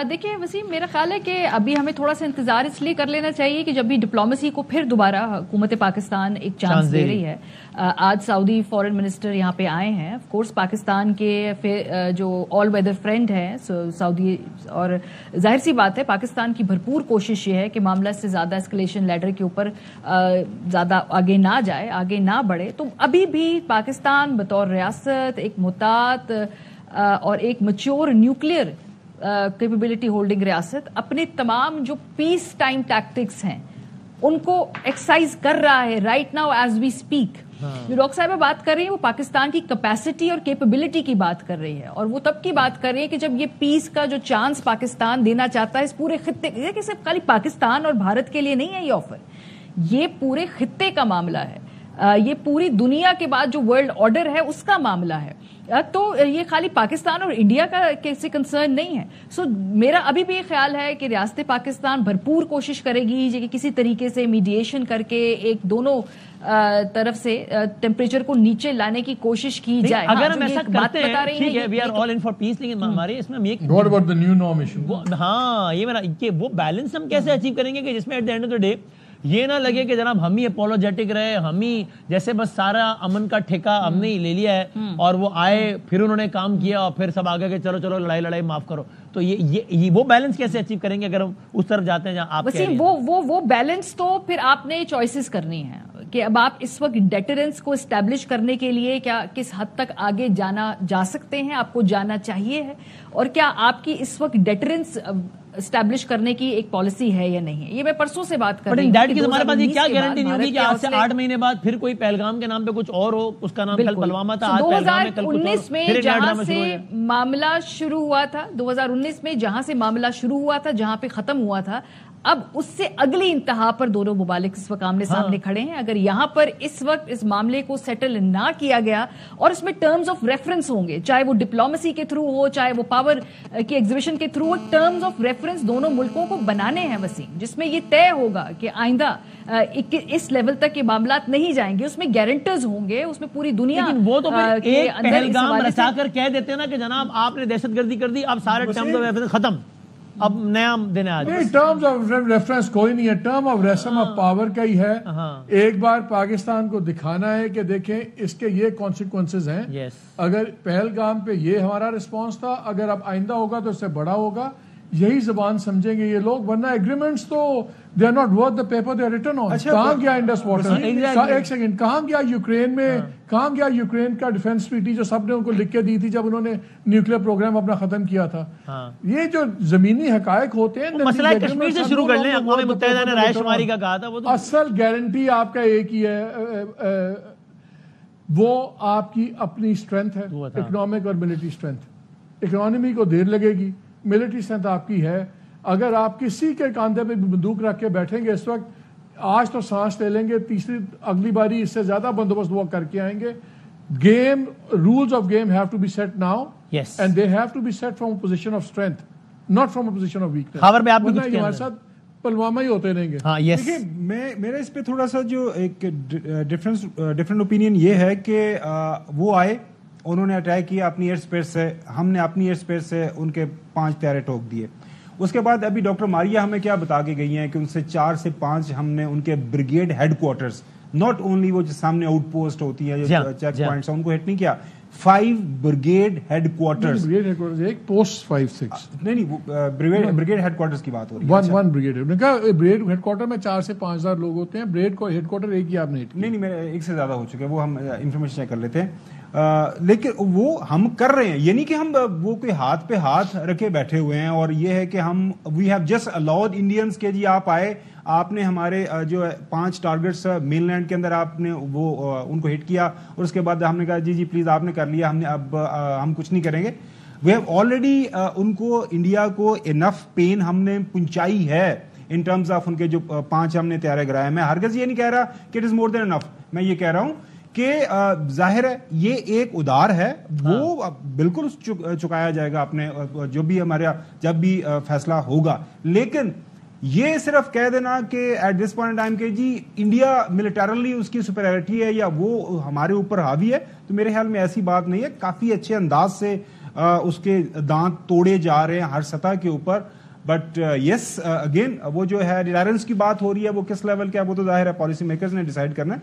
دیکھیں وسیم، میرا خیال ہے کہ ابھی ہمیں تھوڑا سا انتظار اس لیے کر لینا چاہیے کہ جب بھی ڈپلومیسی کو پھر دوبارہ حکومت پاکستان ایک چانس دے رہی ہے. آج سعودی فورن منسٹر یہاں پہ آئے ہیں. آف کورس پاکستان کے جو آل ویدر فرینڈ ہیں سعودی، اور ظاہر سی بات ہے پاکستان کی بھرپور کوشش یہ ہے کہ معاملہ سے زیادہ اسکلیشن لیڈر کے اوپر زیادہ آگے نہ جائے، آگے نہ بڑھے. تو ابھی بھی پاکستان بطور ریاست ایک محتاط اور ایک میچور نیوکلیئر کیپیبلٹی ہولڈنگ ریاست اپنے تمام جو پیس ٹائم ٹیکٹکس ہیں ان کو ایکسرسائز کر رہا ہے right now as we speak. جو ڈاکٹر صاحبہ بات کر رہی ہیں وہ پاکستان کی کیپیسٹی اور کیپیبلٹی کی بات کر رہی ہے، اور وہ تب کی بات کر رہی ہے کہ جب یہ پیس کا جو چانس پاکستان دینا چاہتا ہے اس پورے خطے کہ صرف خالی پاکستان اور بھارت کے لیے نہیں ہے یہ آفر، یہ پورے خطے کا معاملہ ہے، یہ پوری دنیا کے بعد جو ورلڈ آرڈر ہے اس کا معاملہ ہے. تو یہ خالی پاکستان اور انڈیا کا کسی کنسرن نہیں ہے. سو میرا ابھی بھی یہ خیال ہے کہ ریاست پاکستان بھرپور کوشش کرے گی کہ کسی طریقے سے میڈیشن کر کے ایک دونوں طرف سے ٹیمپریچر کو نیچے لانے کی کوشش کی جائے. اگر ہم ایسا کرتے ہیں ٹھیک ہے we are all in for پیس، لیکن ہمارے اس میں what about the new norm issue? ہاں یہ میرا کہ وہ بیلنس ہم کیسے اچیو کریں گے کہ جس میں at the end of the day یہ نہ لگے کہ جناب ہم ہی اپولوجیٹک رہے، ہم ہی جیسے بس سارا امن کا ٹھیکہ ہم نے ہی لے لیا ہے اور وہ آئے پھر انہوں نے کام کیا اور پھر سب آگے کہ چلو لڑائی معاف کرو. تو یہ وہ بیلنس کیسے اچیو کریں گے اگر ہم اس طرف جاتے ہیں جہاں آپ وسیم وہ بیلنس تو پھر آپ نے چوائسز کرنی ہے کہ اب آپ اس وقت ڈیٹرنس کو اسٹیبلش کرنے کے لیے کیا کس حد تک آگے جا سکتے ہیں، آپ کو جانا چاہیے ہے، اور کیا آپ کی اس وقت ڈیٹرنس اسٹیبلش کرنے کی ایک پالیسی ہے یا نہیں ہے. یہ میں پرسوں سے بات کر رہی ہوں کہ ہمارے پاس یہ کیا گارنٹی نہیں ہوگی کہ آج سے 8 مہینے بعد پھر کوئی پہلگام کے نام پہ کچھ اور ہو، اس کا نام کل پلوامہ تھا، آج پہلگام ہے، کل کچھ اور، 2019 میں جہاں سے معاملہ شروع ہوا تھا 2019 میں جہاں سے معاملہ شروع ہوا تھا جہاں پہ ختم ہوا تھا، اب اس سے اگلی انتہا پر دونوں ممالک اس وقت آمنے سامنے کھڑے ہیں. اگر یہاں پر اس وقت اس معاملے کو سیٹل نہ کیا گیا اور اس میں ٹرمز آف ریفرنس ہوں گے، چاہے وہ ڈپلومیسی کے تھرو ہو چاہے وہ پاور کی ایگزیبیشن کے through who, terms of reference دونوں ملکوں کو بنانے ہیں وسیم، جس میں یہ طے ہوگا کہ آئندہ اس لیول تک کے معاملات نہیں جائیں گے. اس میں گارنٹرز ہوں گے، اس میں پوری دنیا. لیکن وہ تو پھر ایک پہلگام رچا کر کہہ دیتے ہیں نا کہ جناب آپ نے دہشت گردی کر دی، اب سارے ٹرمز آف ریفرنس ختم، اب نیا دن ہے. آج ٹرمز آف ریفرنس کوئی نہیں ہے، term of racism of power کا ہی ہے. ایک بار پاکستان کو دکھانا ہے کہ دیکھیں اس کے یہ کانسیکوینسز ہیں. اگر پہلگام پہ یہ ہمارا رسپانس تھا، اگر اب آئندہ ہوگا تو اس سے بڑا ہوگا. یہی زبان سمجھیں گے یہ لوگ، ورنہ ایگریمنٹس تو they are not worth the paper they are written on. کہاں گیا انڈس واٹر؟ ایک سیکنڈ، کہاں گیا یوکرین میں، کہاں گیا یوکرین کا ڈیفنس ٹریٹی جو سب نے ان کو لکھ کے دی تھی جب انہوں نے نیوکلیر پروگرام اپنا ختم کیا تھا؟ یہ جو زمینی حقائق ہوتے ہیں، مسئلہ کشمیر سے شروع کر لیں. اقوام متحدہ نے رائے شماری کا کہا تھا، وہ اصل گارنٹی آپ کا ایک ہی ہے، وہ آپ کی اپنی اسٹرینتھ ہے، اکنامک اور ملٹری اسٹرینتھ. اکنامی کو دیر لگے گی، ملٹری اسٹرینتھ آپ کی ہے. اگر آپ کسی کے کاندھے پہ بندوق رکھ کے بیٹھیں گے اس وقت، آج تو سانس لے لیں گے، تیسری اگلی باری اس سے زیادہ بندوبست وہ کر کے آئیں گے. Game rules of game have to be set now and they have to be set from a position of strength, not from a position of weakness. ہمارے ساتھ پلوامہ ہی ہوتے رہیں گے. دیکھیے میرا اس پہ تھوڑا سا جو ایک ڈفرنٹ اوپینین یہ ہے کہ وہ آئے، انہوں نے اٹیک کیا اپنی ایئر اسپیس سے، ہم نے اپنی ایئر اسپیس سے ان کے 5 طیارے ٹوک دیے. اس کے بعد ابھی ڈاکٹر ماریا ہمیں کیا بتا کے گئی ہیں کہ ان سے 4 سے 5 ہم نے ان کے brigade headquarters, not only وہ جو سامنے آؤٹ پوسٹ ہوتی ہے جو چیک پوائنٹس ہیں، ان کو ہٹ نہیں کیا. 5 بریگیڈ ہیڈ کوارٹرز، ایک پوسٹ 5-6 نہیں وہ بریگیڈ ہیڈ کوارٹرز کی بات ہو رہی ہے. 1 بریگیڈ نے کہا بریگیڈ ہیڈ کوارٹر میں 4 سے 5 ہزار لوگ ہوتے ہیں. بریگیڈ کو ہیڈ کوارٹر ایک ہی آپ نے نہیں میرے ایک سے زیادہ ہو چکے ہیں، وہ ہم انفارمیشن چیک کر لیتے ہیں. لیکن وہ ہم کر رہے ہیں، یہ نہیں کہ ہم وہ کوئی ہاتھ پہ ہاتھ رکھے بیٹھے ہوئے ہیں اور یہ ہے کہ ہم we have just allowed Indians کے جی آپ آئے، آپ نے ہمارے جو 5 ٹارگٹس مین لینڈ کے اندر آپ نے وہ ان کو ہٹ کیا اور اس کے بعد ہم نے کہا جی پلیز آپ نے کر لیا، ہم نے اب ہم کچھ نہیں کریں گے. وی ہیو آلریڈی ان کو انڈیا کو انف پین ہم نے پہنچائی ہے ان ٹرمز آف ان کے جو 5 ہم نے طیارے گرائے. میں ہرگز یہ نہیں کہہ رہا کہ اٹ از مور دین انف، میں یہ کہہ رہا ہوں کہ ظاہر ہے یہ ایک ادار ہے، وہ بالکل چکایا جائے گا اپنے جو بھی ہمارے جب بھی فیصلہ ہوگا. لیکن یہ صرف کہہ دینا کہ ایٹ دس پوائنٹ ٹائم کہ جی انڈیا ملیٹرلی اس کی سپیریورٹی ہے یا وہ ہمارے اوپر حاوی ہے، تو میرے خیال میں ایسی بات نہیں ہے. کافی اچھے انداز سے اس کے دانت توڑے جا رہے ہیں ہر سطح کے اوپر. بٹ یس اگین وہ جو ہے ریلائنس کی بات ہو رہی ہے وہ کس لیول کا ہے وہ تو ظاہر ہے پالیسی میکرز نے ڈیسائیڈ کرنا ہے.